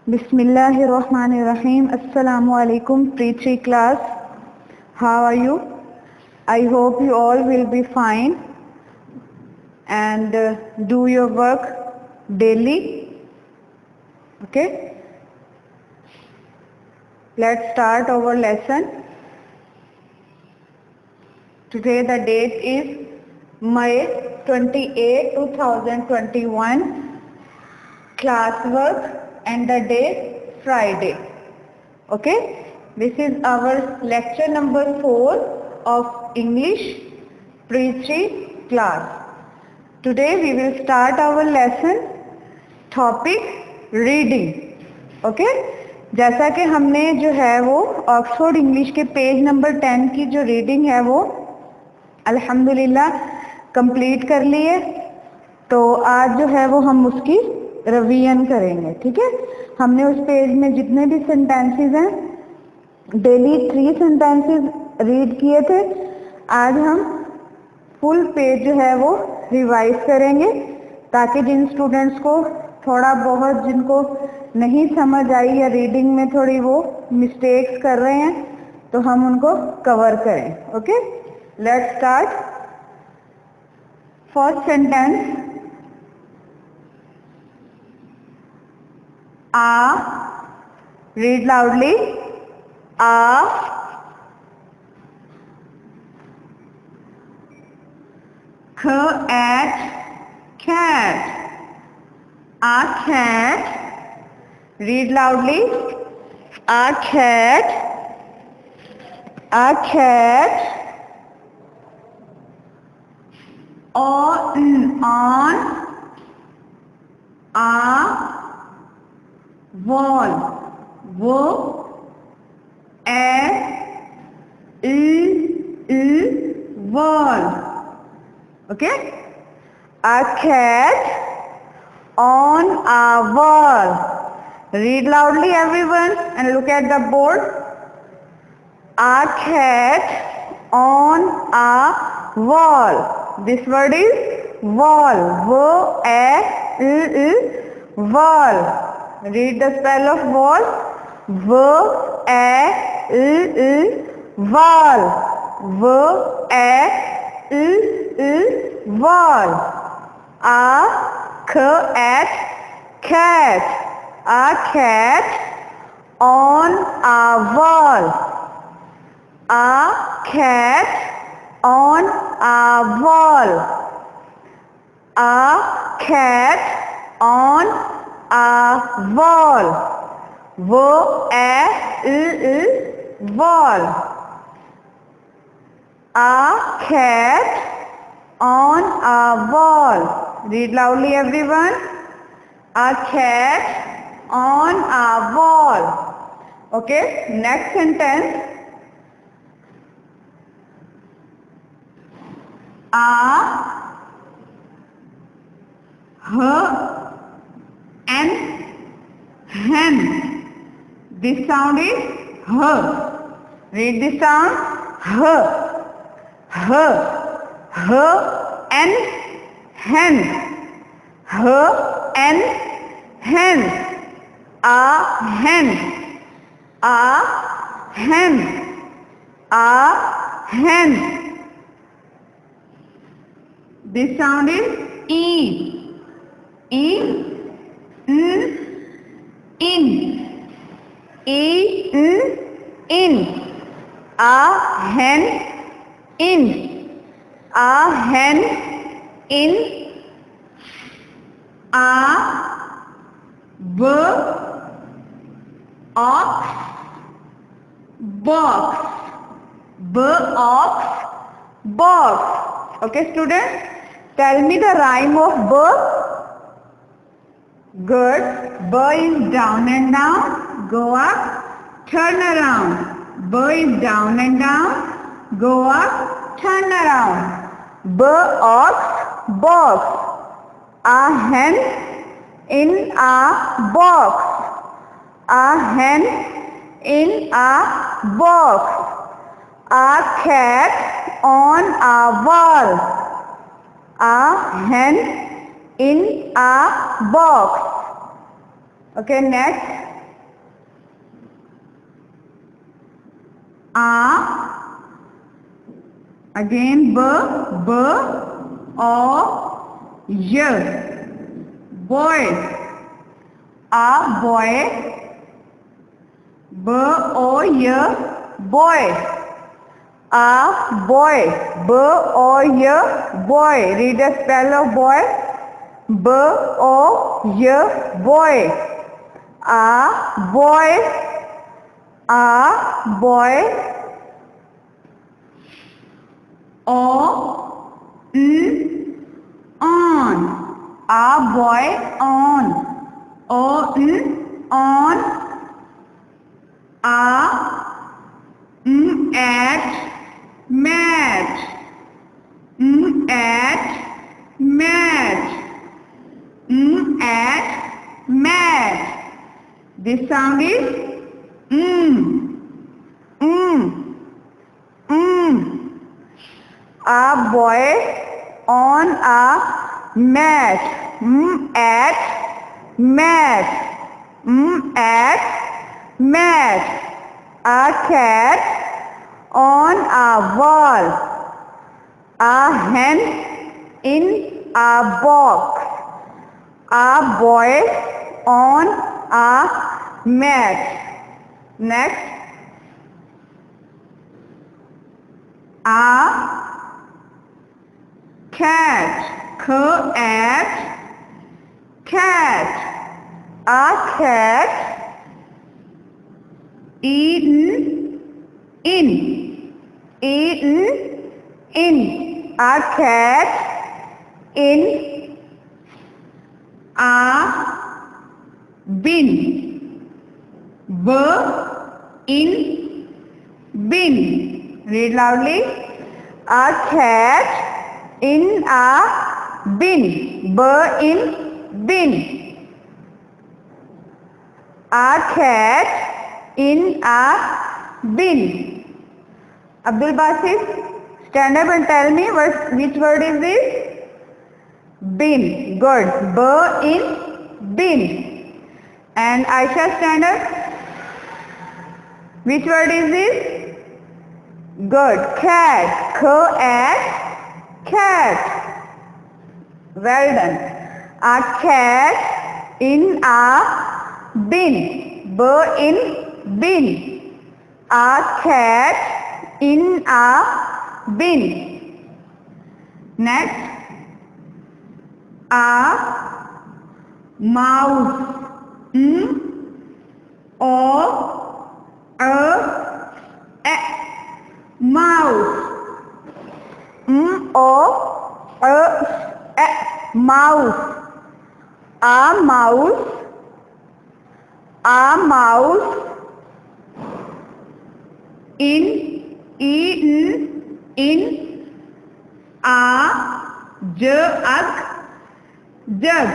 Bismillahirrahmanirrahim. Assalamu alaikum pre-3 class. How are you? I hope you all will be fine and do your work daily. Okay? Let's start our lesson. Today the date is May 28, 2021. Classwork and the day Friday. Okay, this is our lecture number 4 of English pre-3 class. Today we will start our lesson topic reading. Okay, जैसा कि हमने जो है वो Oxford English के page number 10 की जो reading है वो अल्हम्दुलिल्लाह कंप्लीट कर ली है, तो आज जो है वो हम उसकी रिवीजन करेंगे. ठीक है, हमने उस पेज में जितने भी सेंटेंसेस हैं डेली 3 सेंटेंसेस रीड किए थे. आज हम फुल पेज जो है वो रिवाइज करेंगे ताकि जिन स्टूडेंट्स को थोड़ा बहुत जिनको नहीं समझ आई या रीडिंग में थोड़ी वो मिस्टेक्स कर रहे हैं तो हम उनको कवर करें. Okay, let's start. First sentence, read loudly. A cat. A cat. Read loudly. A cat. A cat. On a wall. Wall. Okay, a cat on a wall. Read loudly everyone and look at the board. A cat on a wall. This word is wall. Wall. Read the spell of wall. Wall. Wall. A cat. A cat on a wall. A cat on a wall. A cat on a wall. Wall. A cat on a wall. Read loudly everyone. A cat on a wall. Okay, next sentence. Hen. This sound is h. Read this sound. Hen. Hen. A hen. This sound is e. In. A hen in. A hen in. A box. Okay students, tell me the rhyme of Good. B is down and down, go up, turn around. B is down and down, go up, turn around. Box. A hen in a box. A hen in a box. A cat on a wall. A hen in a box. Okay, next. again b, o, y, boy, a boy, b, o, y, boy, a boy, b, o, y, boy. Read the spell of boy, b, o, y, boy, a boy, o, on, a boy on, o, on, a, at, match, at, match, at, match. This sound is a boy on a mat, at mat, at mat. A cat on a wall, a hen in a box, a boy on a mat. Next, a cat, cat, cat, a cat eaten in, a cat in a bin, b, in, bin. Read loudly. A cat in a bin, b, in, bin. A cat in a bin. Abdul Basit, stand up and tell me which word is this? Bin. Good. B, in, bin. And Aisha, stand up. Which word is this? Good. Cat. Cat, cat. Well done. A cat in a bin, b, in, bin. A cat in a bin. Next, a mouse, o, a, mouse, o, a, mouse. A mouse, a mouse in, in a jug, jug,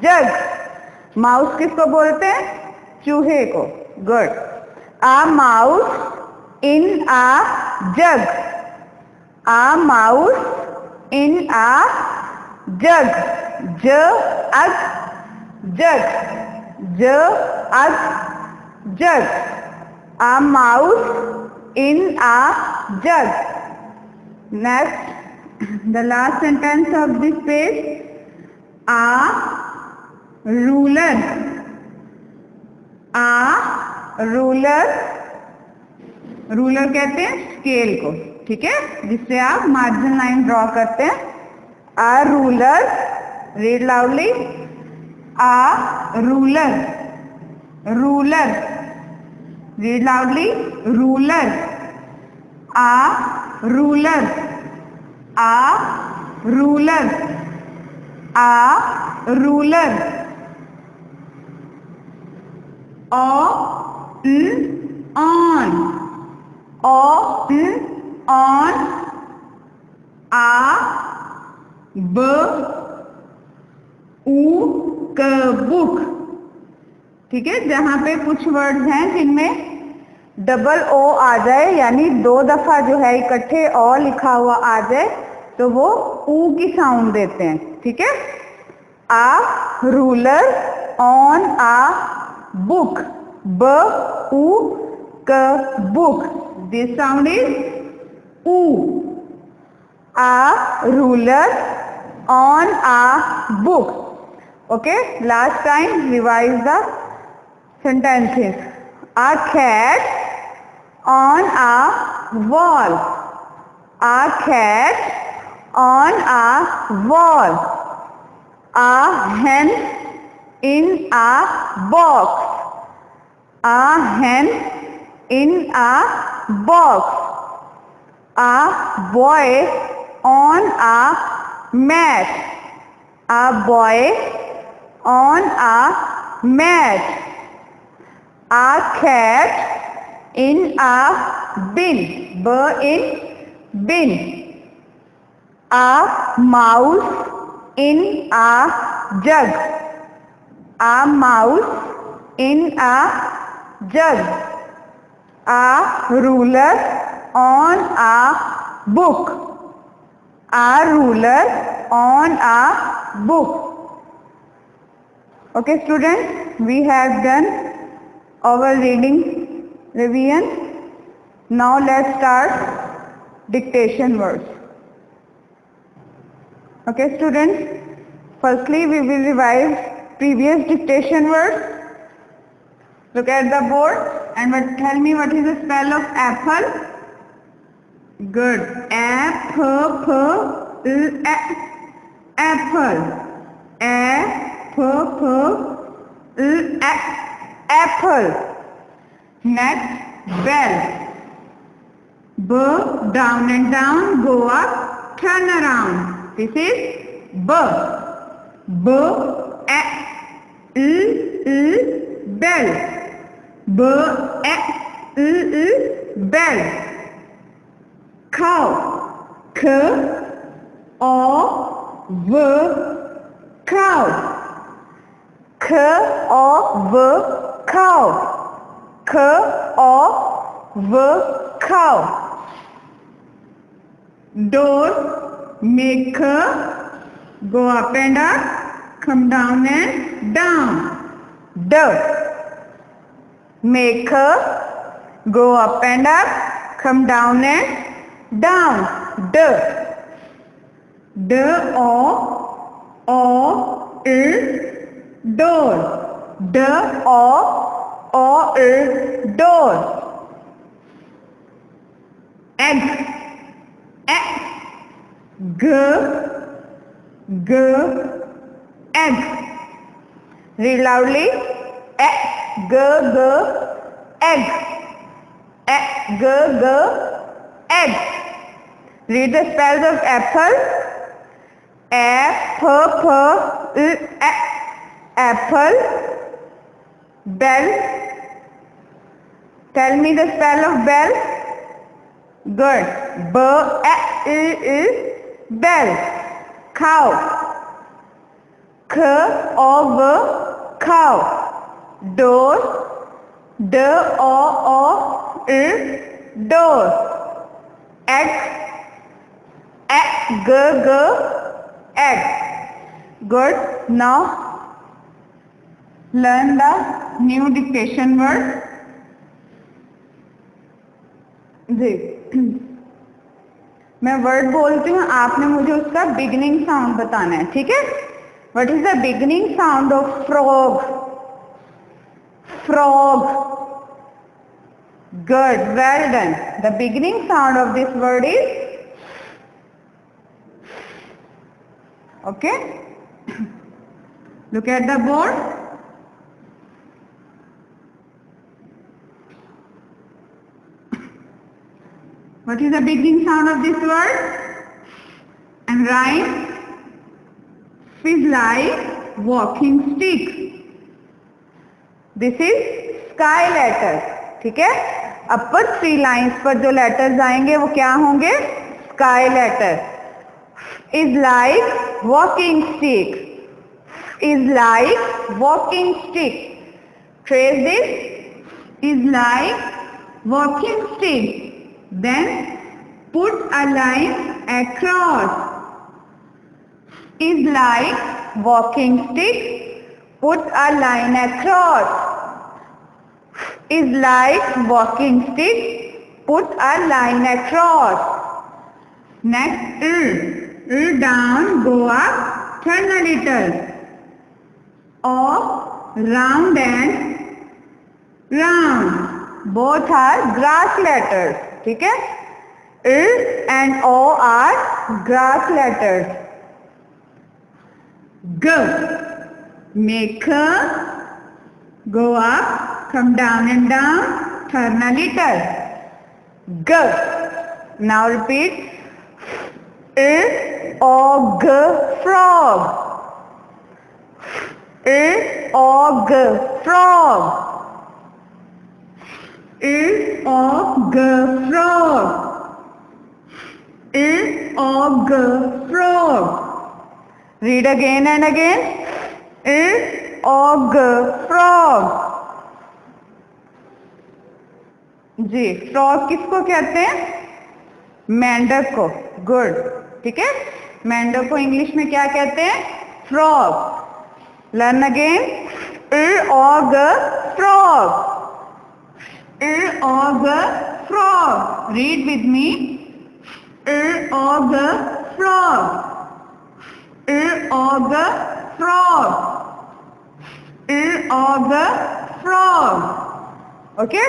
jug. Mouse किसको बोलते हैं? चूहे को. Good. A mouse in a jug. A mouse in a jug. ज अग jug. ज अग jug. A mouse in a jug. Next, the last sentence of this page. A ruler. A ruler. Ruler कहते हैं स्केल को. ठीक है, जिससे आप मार्जिन लाइन ड्रॉ करते हैं. A ruler. Read loudly. A ruler. Ruler. Read loudly. Ruler. A ruler. A ruler. A ruler. On. On. आ ब उ क बुक. ठीक है, जहां पे कुछ वर्ड्स हैं जिनमें डबल ओ आ जाए, यानी 2 दफा जो है इकट्ठे ओ लिखा हुआ आ जाए, तो वो ऊ की साउंड देते हैं. ठीक है. A ruler on a book. book. Book. This sound is oo. A ruler on a book. Okay, last time revise the sentences. A cat on a wall. A cat on a wall. A hen in a box. A hen in a box. A boy on a mat. A boy on a mat. A cat in a bin. B in bin. A mouse in a jug. A mouse in a jug. A ruler on a book. A ruler on a book. Okay students, we have done our reading revision. Now let's start dictation words. Okay students, firstly we will revise previous dictation words. Look at the board and tell me what is the spell of apple. Good. Apple. Apple. Next, bell. B, down and down, go up, turn around. This is B. B, bell. Bell. Cow. Cow. Cow. Door, maker, go up and up, come down and down. D. Maker, go up and up, come down and down. D. D o door. D o door. Egg. Egg. Read loudly. Egg. Egg. Egg. Read the spells of apple. Apple. Bell. Tell me the spell of bell. Good. Bell. Cow. Cow. Door. Door. Egg. Egg. Good. Now learn the new dictation word. जी मैं word बोलती हूँ, आपने मुझे उसका beginning sound बताना है, ठीक है? What is the beginning sound of frog? Frog. Good, well done. The beginning sound of this word is okay. Look at the board. What is the beginning sound of this word? And rhyme. Is like walking stick. This is sky letter. ठीक है? अपर 3 lines पर जो letters आएंगे वो क्या होंगे? Sky letter. Is like walking stick. Is like walking stick. Trace this. Is like walking stick. Then put a line across. Is like walking stick. Put a line across. is like walking stick. Put a line across. Next, down, go up, turn a little. O, round and round. Both are grass letters. ठीक है? And O are grass letters. G, make a, go up, come down and down, turn a little. G. Now repeat. Og, frog. Og, frog. Og, frog. Og, frog. Read again and again. Og, frog. जी, frog किसको कहते हैं? मेंढक को. Good. ठीक है, मेंढक को इंग्लिश में क्या कहते हैं? Frog. Learn again. og, frog. og, frog. Read with me. og, frog. og, frog. og, frog. Okay.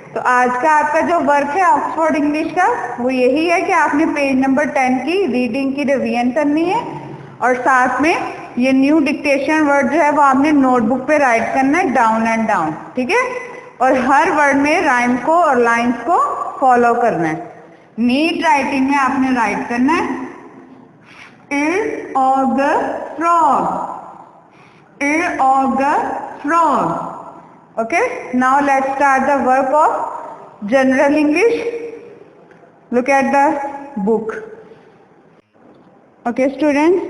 तो आज का आपका जो वर्क है ऑक्सफोर्ड इंग्लिश का वो यही है कि आपने पेज नंबर 10 की रीडिंग की रिवीजन करनी है और साथ में ये न्यू डिक्टेशन वर्ड जो है वो आपने नोटबुक पे राइट करना है डाउन एंड डाउन. ठीक है, और हर वर्ड में राइम को और लाइंस को फॉलो करना है. नीट राइटिंग में आपने राइट करना है. og, frog. og, frog. Okay, now let's start the work of general English. Look at the book. Okay, students,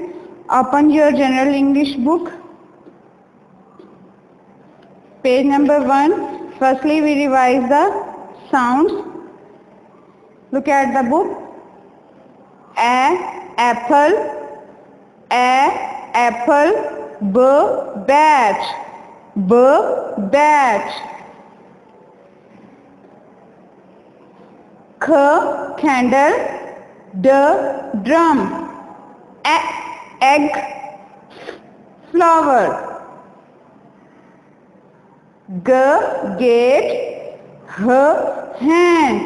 open your general English book. Page number 1. Firstly, we revise the sounds. Look at the book. A, apple. A, apple. B, bat. B, bat. K, candle. D, drum. A, egg. Flower. G, gate. H, hand.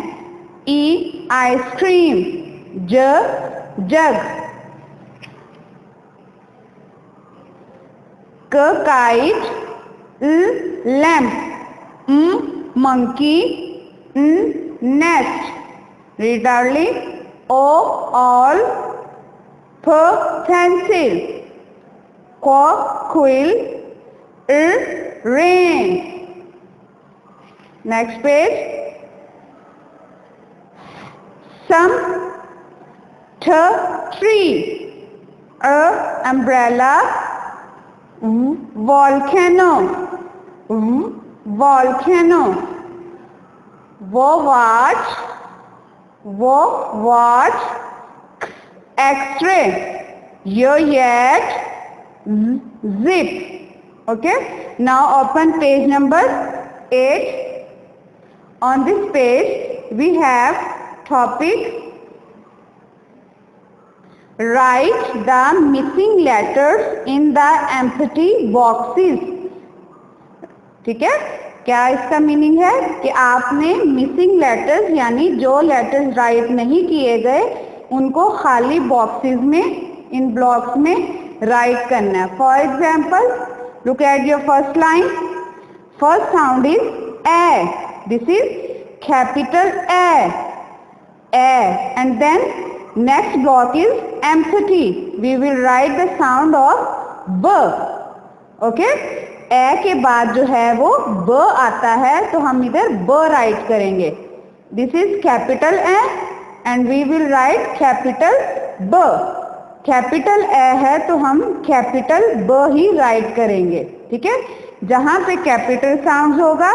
E, ice cream. J, jug. K, kite. L, lamp. M, monkey. N, nest. Read loudly. O, all. P, pencil. Q, quill. R, rain. Next page. Some. T, tree. A, umbrella. Volcano. Volcano. Watch. Watch. X-ray. Yet. Zip. Okay. Now open page number 8. On this page we have topic. Write the missing letters in the empty boxes. ठीक है, क्या इसका meaning है कि आपने missing letters यानी जो letters right नहीं किए गए उनको खाली बॉक्सेस में, इन ब्लॉक्स में राइट करना है. For example, look at your first line. First sound is A. This is capital A. And then next block is empty. We will write the sound of b. Okay, ए के बाद जो है वो ब आता है तो हम इधर ब राइट करेंगे. This is capital A and we will write capital B. Capital A है तो हम कैपिटल ब ही राइट करेंगे. ठीक है, जहां पे कैपिटल साउंड होगा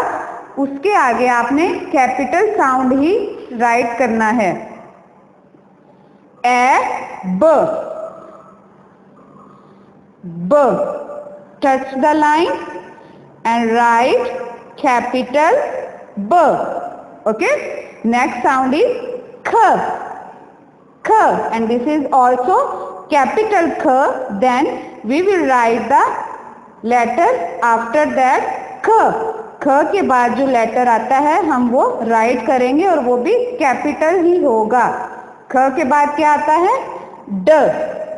उसके आगे आपने कैपिटल साउंड ही राइट करना है. ए ब. Touch the line and write capital B. Okay. Next sound is K. K, and this is also capital K. Then we will write the letter after that K. K के बाद जो letter आता है हम वो राइट करेंगे और वो भी कैपिटल ही होगा. K के बाद क्या आता है? D.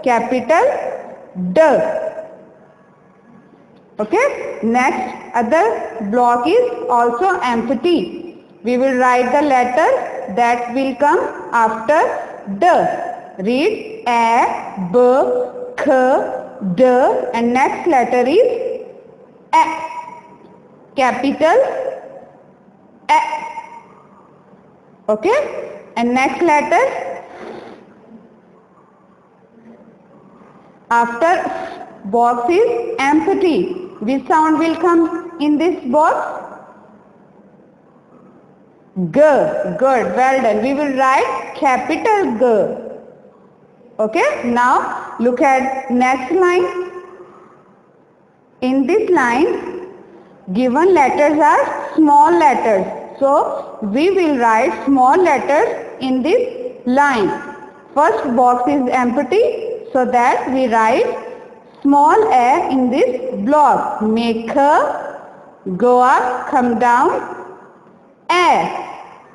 Capital D. Okay. Next, other block is also empty. We will write the letter that will come after D. Read A, B, K, D, and next letter is A. Capital A. Okay. And next letter after box is empty. Which sound will come in this box? G. Good. Well done. We will write capital G. Okay. Now look at next line. In this line, given letters are small letters. So we will write small letters in this line. First box is empty, so that we write small a in this block. Make a, go up, come down, a.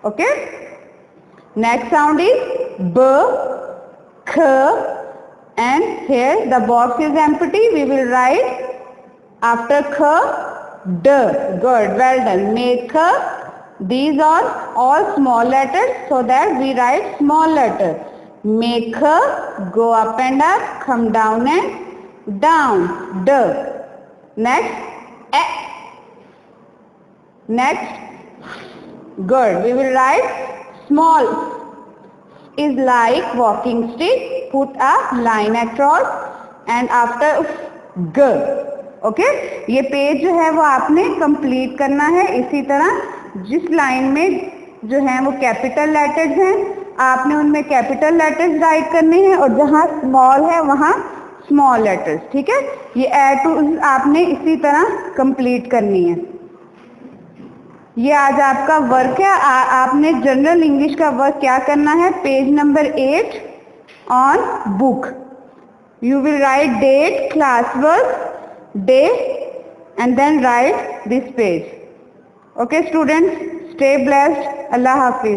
Okay. Next sound is B, K, and here the box is empty. We will write after K, D. Good. Well done. Make a. These are all small letters, so that we write small letter. Make a, go up and up, come down and down. D. Next, A. Next, good. We will write small is like walking stick. Put a line across and after G. Okay. ये page जो है वो आपने complete करना है. इसी तरह जिस लाइन में जो है वो कैपिटल लेटर्स हैं, आपने उनमें कैपिटल लेटर्स राइट करने हैं और जहाँ स्मॉल है वहाँ स्मॉल लेटर्स. ठीक है. ये ए टू आपने इसी तरह कंप्लीट करनी है. ये आज आपका वर्क है. आपने जनरल इंग्लिश का वर्क क्या करना है? Page number 8 on book. You will write date, class work, day, and then write this page. Okay students, stay blessed. Allah Hafiz.